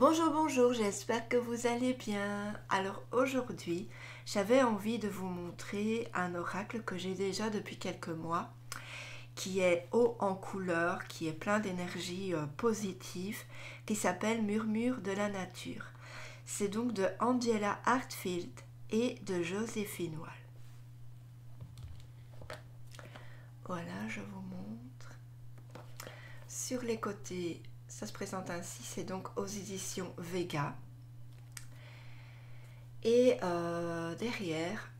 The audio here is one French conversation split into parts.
Bonjour, bonjour, j'espère que vous allez bien. Alors aujourd'hui, j'avais envie de vous montrer un oracle que j'ai déjà depuis quelques mois, qui est haut en couleur, qui est plein d'énergie positive, qui s'appelle Murmure de la nature. C'est donc de Angela Hartfield et de Joséphine Wall. Voilà, je vous montre. Sur les côtés, ça se présente ainsi, c'est donc aux éditions Vega. Et derrière,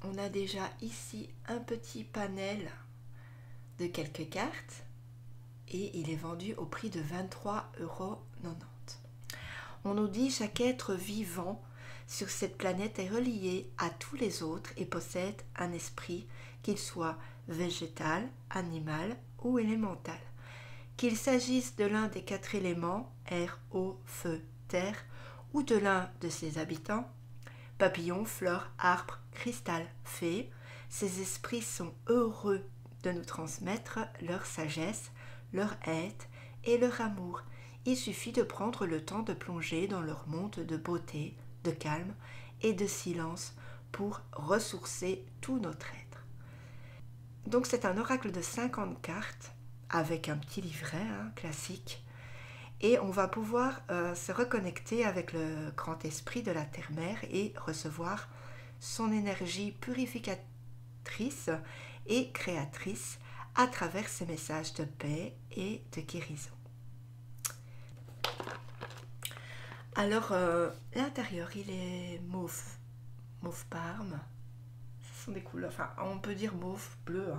on a déjà ici un petit panel de quelques cartes et il est vendu au prix de 23,90 €. On nous dit chaque être vivant sur cette planète est relié à tous les autres et possède un esprit, qu'il soit végétal, animal ou élémental. Qu'il s'agisse de l'un des 4 éléments, air, eau, feu, terre, ou de l'un de ses habitants, papillons, fleurs, arbres, cristal, fées, ces esprits sont heureux de nous transmettre leur sagesse, leur aide et leur amour. Il suffit de prendre le temps de plonger dans leur monde de beauté, de calme et de silence pour ressourcer tout notre être. Donc c'est un oracle de 50 cartes avec un petit livret classique. Et on va pouvoir se reconnecter avec le grand esprit de la terre-mère et recevoir son énergie purificatrice et créatrice à travers ses messages de paix et de guérison. Alors, l'intérieur, il est mauve parme. Ce sont des couleurs, enfin, on peut dire mauve, bleu.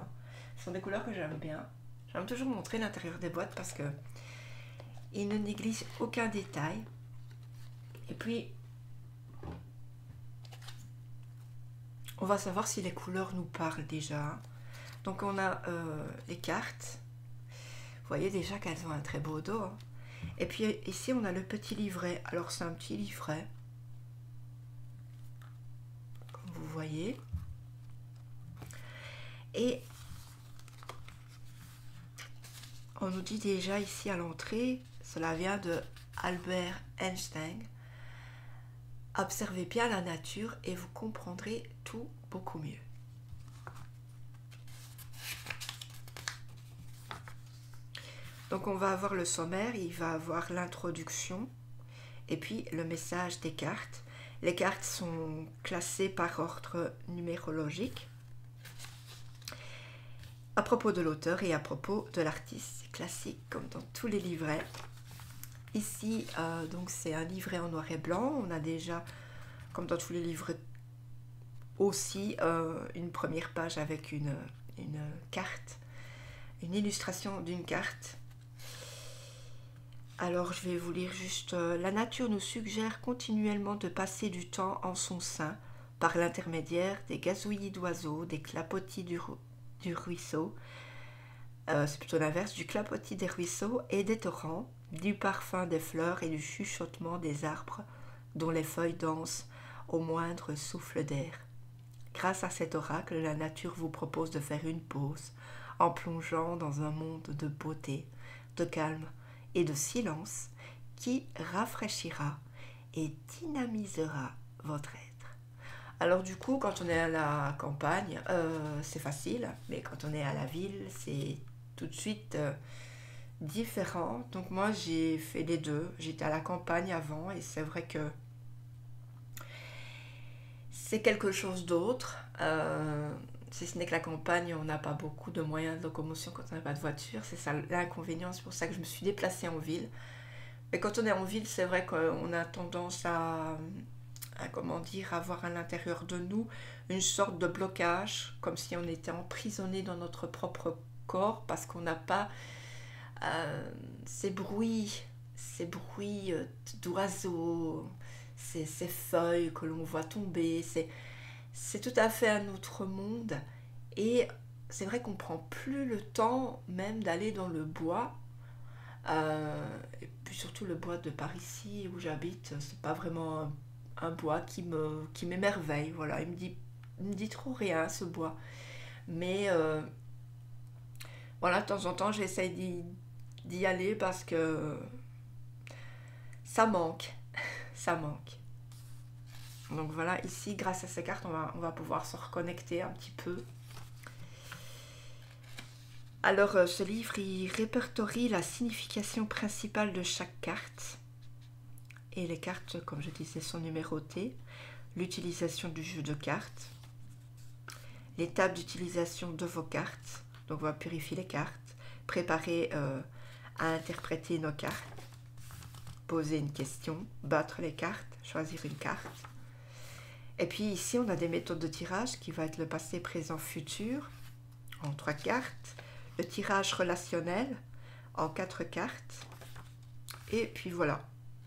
Ce sont des couleurs que j'aime bien. J'aime toujours montrer l'intérieur des boîtes parce que il ne néglige aucun détail. Et puis, on va savoir si les couleurs nous parlent déjà. Donc, on a les cartes. Vous voyez déjà qu'elles ont un très beau dos. Et puis, ici, on a le petit livret. Alors, c'est un petit livret. Comme vous voyez. Et on nous dit déjà ici à l'entrée, cela vient de Albert Einstein. Observez bien la nature et vous comprendrez tout beaucoup mieux. Donc on va avoir le sommaire, il va avoir l'introduction et puis le message des cartes. Les cartes sont classées par ordre numérologique à propos de l'auteur et à propos de l'artiste. C'est classique comme dans tous les livrets. Ici, donc c'est un livret en noir et blanc. On a déjà, comme dans tous les livrets, aussi une première page avec une carte, une illustration d'une carte. Alors je vais vous lire juste. La nature nous suggère continuellement de passer du temps en son sein par l'intermédiaire des gazouillis d'oiseaux, des clapotis du ruisseau. C'est plutôt l'inverse, du clapotis des ruisseaux et des torrents, du parfum des fleurs et du chuchotement des arbres dont les feuilles dansent au moindre souffle d'air. Grâce à cet oracle, la nature vous propose de faire une pause en plongeant dans un monde de beauté, de calme et de silence qui rafraîchira et dynamisera votre être. Alors du coup, quand on est à la campagne, c'est facile, mais quand on est à la ville, c'est tout de suite différent. Donc moi, j'ai fait les deux. J'étais à la campagne avant et c'est vrai que c'est quelque chose d'autre. Si ce n'est que la campagne, on n'a pas beaucoup de moyens de locomotion quand on n'a pas de voiture. C'est ça l'inconvénient. C'est pour ça que je me suis déplacée en ville. Mais quand on est en ville, c'est vrai qu'on a tendance à comment dire, avoir à l'intérieur de nous une sorte de blocage, comme si on était emprisonné dans notre propre corps parce qu'on n'a pas ces bruits d'oiseaux, ces feuilles que l'on voit tomber. C'est tout à fait un autre monde et c'est vrai qu'on prend plus le temps même d'aller dans le bois. Et puis surtout le bois de par ici où j'habite, c'est pas vraiment un bois qui m'émerveille. Voilà, il me dit trop rien ce bois. Mais voilà, de temps en temps j'essaye d'y aller parce que ça manque, ça manque. Donc voilà, ici, grâce à ces cartes, on va pouvoir se reconnecter un petit peu. Alors, ce livre, il répertorie la signification principale de chaque carte. Et les cartes, comme je disais, sont numérotées. L'utilisation du jeu de cartes. L'étape d'utilisation de vos cartes. Donc, on va purifier les cartes. Préparer à interpréter nos cartes. Poser une question. Battre les cartes. Choisir une carte. Et puis ici, on a des méthodes de tirage qui va être le passé, présent, futur. En 3 cartes. Le tirage relationnel en 4 cartes. Et puis voilà,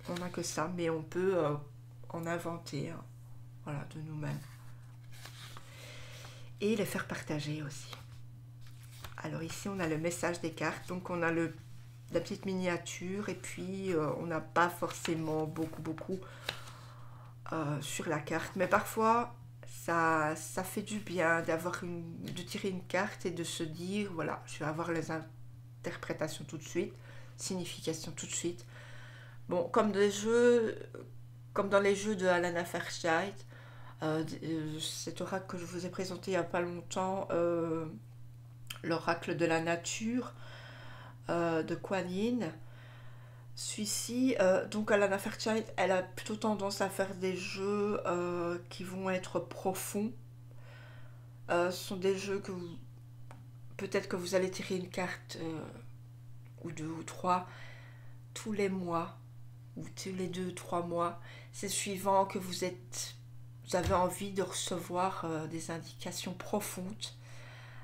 on n'a que ça, mais on peut en inventer, hein, voilà, de nous-mêmes. Et les faire partager aussi. Alors ici, on a le message des cartes, donc on a la petite miniature, et puis on n'a pas forcément beaucoup sur la carte, mais parfois ça fait du bien de tirer une carte et de se dire, voilà, je vais avoir les interprétations tout de suite, signification tout de suite. Bon, comme dans les jeux de Alana Fairchild, cet oracle que je vous ai présenté il n'y a pas longtemps, l'oracle de la nature de Kuan Yin. Celui-ci, donc Alana Fairchild, elle a plutôt tendance à faire des jeux qui vont être profonds. Ce sont des jeux que peut-être que vous allez tirer une carte ou 2 ou 3 tous les mois ou tous les 2-3 mois. C'est suivant que vous avez envie de recevoir des indications profondes.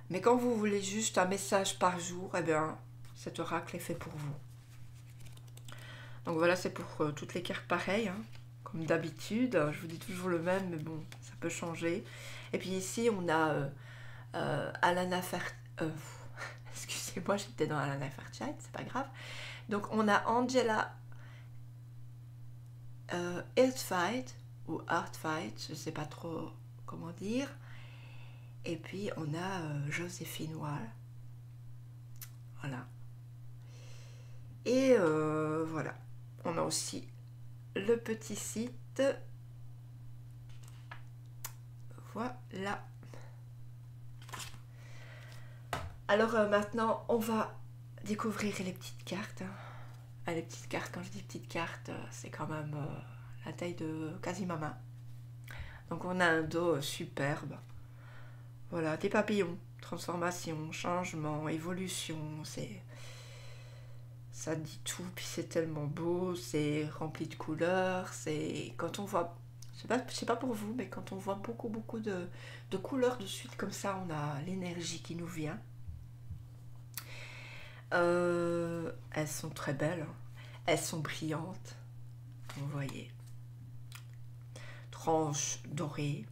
Mais quand vous voulez juste un message par jour, eh bien, cet oracle est fait pour vous. Donc voilà, c'est pour toutes les cartes pareilles, hein, comme d'habitude. Je vous dis toujours le même, mais bon, ça peut changer. Et puis ici, on a Alana Fairchild. Excusez-moi, j'étais dans Alana Fairchild, c'est pas grave. Donc on a Angela Earthfight ou Artfight, je sais pas trop comment dire. Et puis on a Joséphine Wall. Voilà. Et voilà. On a aussi le petit site. Voilà. Alors maintenant, on va découvrir les petites cartes. Les petites cartes, quand je dis petites cartes, c'est quand même la taille de quasi ma main. Donc on a un dos superbe. Voilà, des papillons, transformation, changement, évolution, ça dit tout, puis c'est tellement beau, c'est rempli de couleurs, c'est quand on voit, je sais pas pour vous, mais quand on voit beaucoup de couleurs de suite comme ça, on a l'énergie qui nous vient. Elles sont très belles, hein. Elles sont brillantes, vous voyez. Tranches dorées.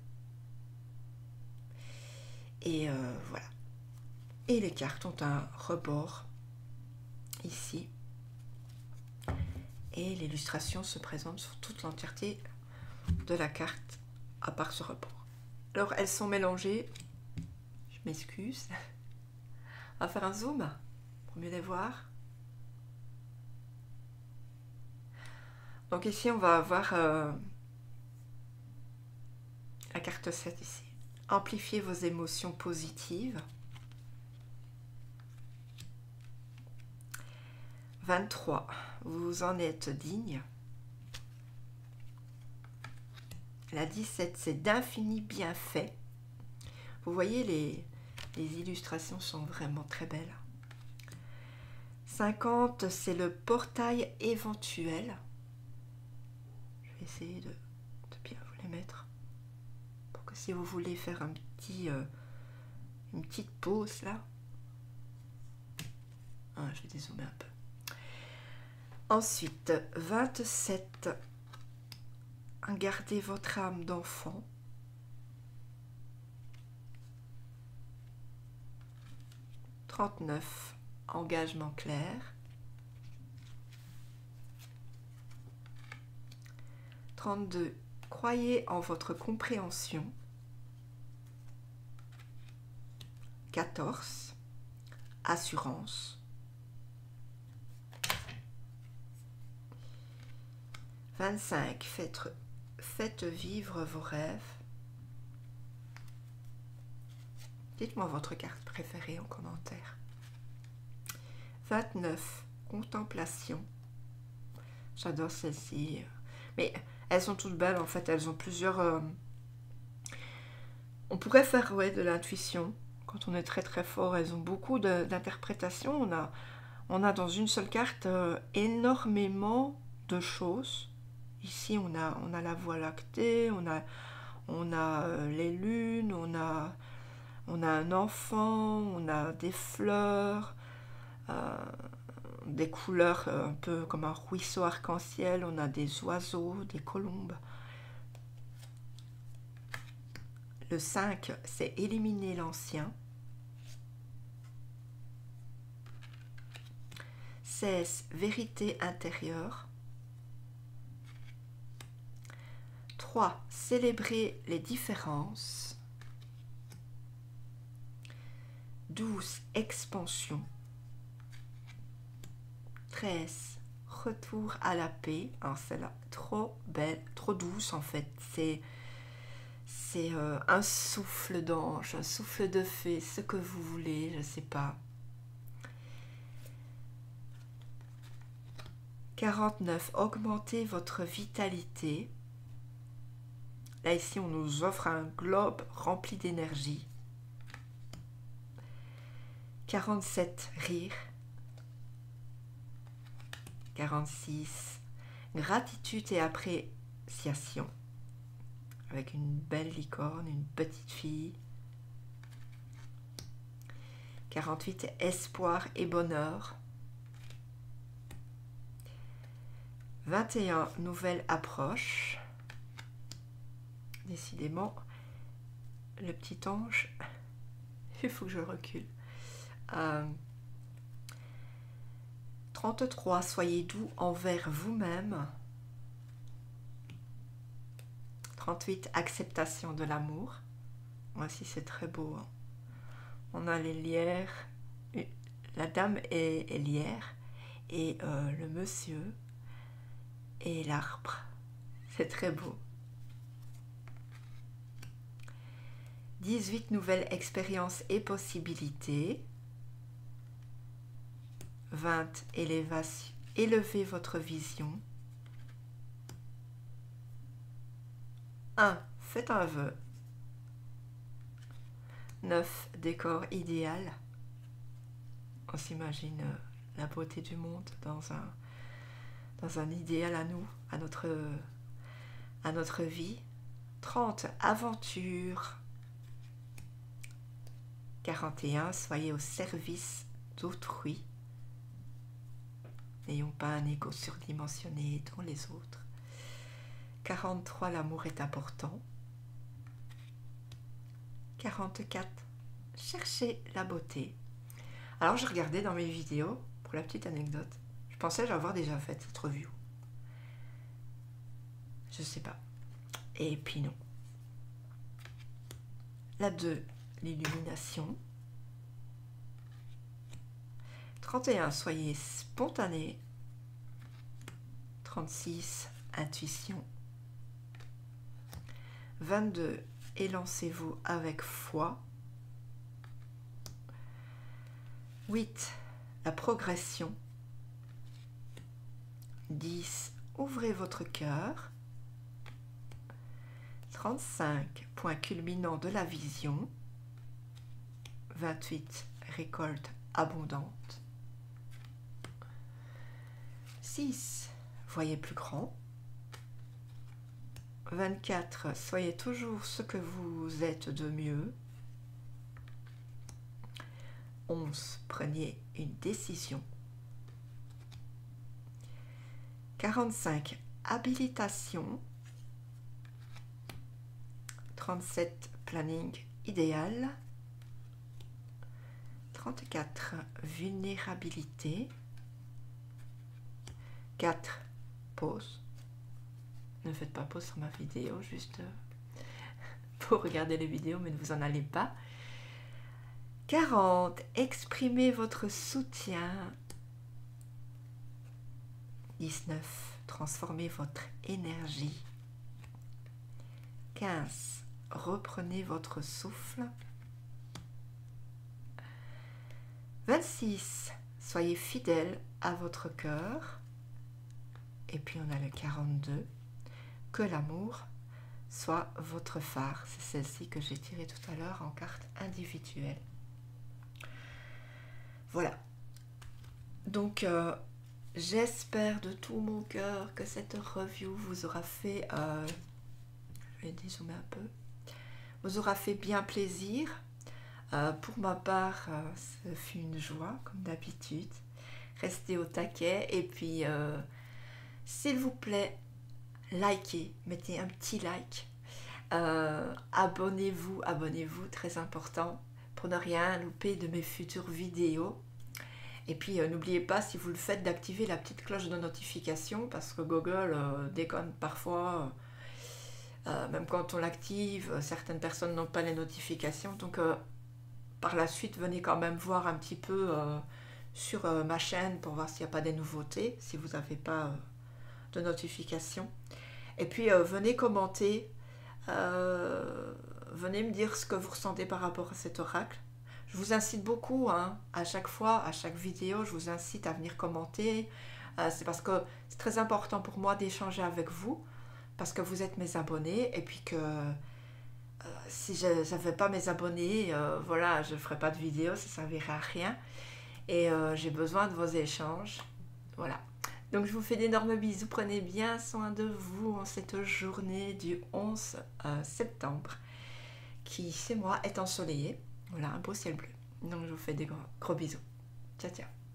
Et voilà. Et les cartes ont un rebord ici. Et l'illustration se présente sur toute l'entièreté de la carte, à part ce rebord. Alors elles sont mélangées. Je m'excuse. On va faire un zoom pour mieux les voir. Donc ici, on va avoir la carte 7 ici. Amplifiez vos émotions positives. 23. Vous en êtes digne. La 17, c'est d'infinis bienfaits. Vous voyez, les illustrations sont vraiment très belles. 50, c'est le portail éventuel. Je vais essayer de bien vous les mettre. Pour que si vous voulez faire une petite pause là. Je vais dézoomer un peu. Ensuite, 27. Gardez votre âme d'enfant. 39. Engagement clair. 32. Croyez en votre compréhension. 14. Assurance. 25, faites vivre vos rêves. Dites-moi votre carte préférée en commentaire. 29, contemplation. J'adore celle-ci. Mais elles sont toutes belles en fait. Elles ont plusieurs... On pourrait faire de l'intuition. Quand on est très très fort, elles ont beaucoup d'interprétations. On a dans une seule carte énormément de choses. Ici, on a la Voie lactée, on a les lunes, on a un enfant, on a des fleurs, des couleurs un peu comme un ruisseau arc-en-ciel, on a des oiseaux, des colombes. Le 5, c'est éliminer l'ancien. 16, vérité intérieure. 3, célébrer les différences. 12, expansion. 13, retour à la paix. Alors celle-là, trop belle, trop douce en fait. C'est un souffle d'ange, un souffle de fée, ce que vous voulez, je ne sais pas. 49, augmentez votre vitalité. Là, ici, on nous offre un globe rempli d'énergie. 47, rire. 46, gratitude et appréciation. Avec une belle licorne, une petite fille. 48, espoir et bonheur. 21, nouvelle approche. Décidément, le petit ange, il faut que je recule. 33, soyez doux envers vous-même. 38, acceptation de l'amour. Moi aussi, c'est très beau. Hein. On a les lierres, la dame est lierre, et le monsieur et l'arbre. C'est très beau. 18, nouvelles expériences et possibilités. 20, élevez votre vision. 1, faites un vœu. 9, décor idéal. On s'imagine la beauté du monde dans un idéal à nous, à notre vie. 30, aventure. 41, soyez au service d'autrui. N'ayons pas un ego surdimensionné dans les autres. 43, l'amour est important. 44, cherchez la beauté. Alors, je regardais dans mes vidéos, pour la petite anecdote, je pensais avoir déjà fait cette review. Je sais pas. Et puis non. La 2, l'illumination. 31, soyez spontané. 36, intuition. 22, élancez-vous avec foi. 8, la progression. 10, ouvrez votre cœur. 35, point culminant de la vision. 28, récolte abondante. 6, voyez plus grand. 24, soyez toujours ce que vous êtes de mieux. 11, prenez une décision. 45, habilitation. 37, planning idéal. 34, vulnérabilité. 4, pause. Ne faites pas pause sur ma vidéo, juste pour regarder les vidéos, mais ne vous en allez pas. 40, exprimez votre soutien. 19, transformez votre énergie. 15. Reprenez votre souffle. 26. Soyez fidèle à votre cœur. Et puis on a le 42. Que l'amour soit votre phare. C'est celle-ci que j'ai tirée tout à l'heure en carte individuelle. Voilà. Donc, j'espère de tout mon cœur que cette review vous aura fait, je vais dézoomer un peu, vous aura fait bien plaisir. Pour ma part, ce fut une joie, comme d'habitude. Restez au taquet et puis, s'il vous plaît, likez, mettez un petit like. Abonnez-vous, très important, pour ne rien louper de mes futures vidéos. Et puis n'oubliez pas, si vous le faites, d'activer la petite cloche de notification, parce que Google déconne parfois, même quand on l'active, certaines personnes n'ont pas les notifications. Donc par la suite, venez quand même voir un petit peu sur ma chaîne pour voir s'il n'y a pas des nouveautés, si vous n'avez pas de notification. Et puis venez commenter, venez me dire ce que vous ressentez par rapport à cet oracle. Je vous incite beaucoup, hein, à chaque fois, à chaque vidéo, je vous incite à venir commenter. C'est parce que c'est très important pour moi d'échanger avec vous, parce que vous êtes mes abonnés, et puis que si je n'avais pas mes abonnés, voilà, je ne ferais pas de vidéo, ça ne servirait à rien. Et j'ai besoin de vos échanges. Voilà. Donc je vous fais d'énormes bisous, prenez bien soin de vous en cette journée du 11 septembre, qui chez moi est ensoleillée. Voilà, un beau ciel bleu. Donc je vous fais des gros bisous. Ciao, ciao.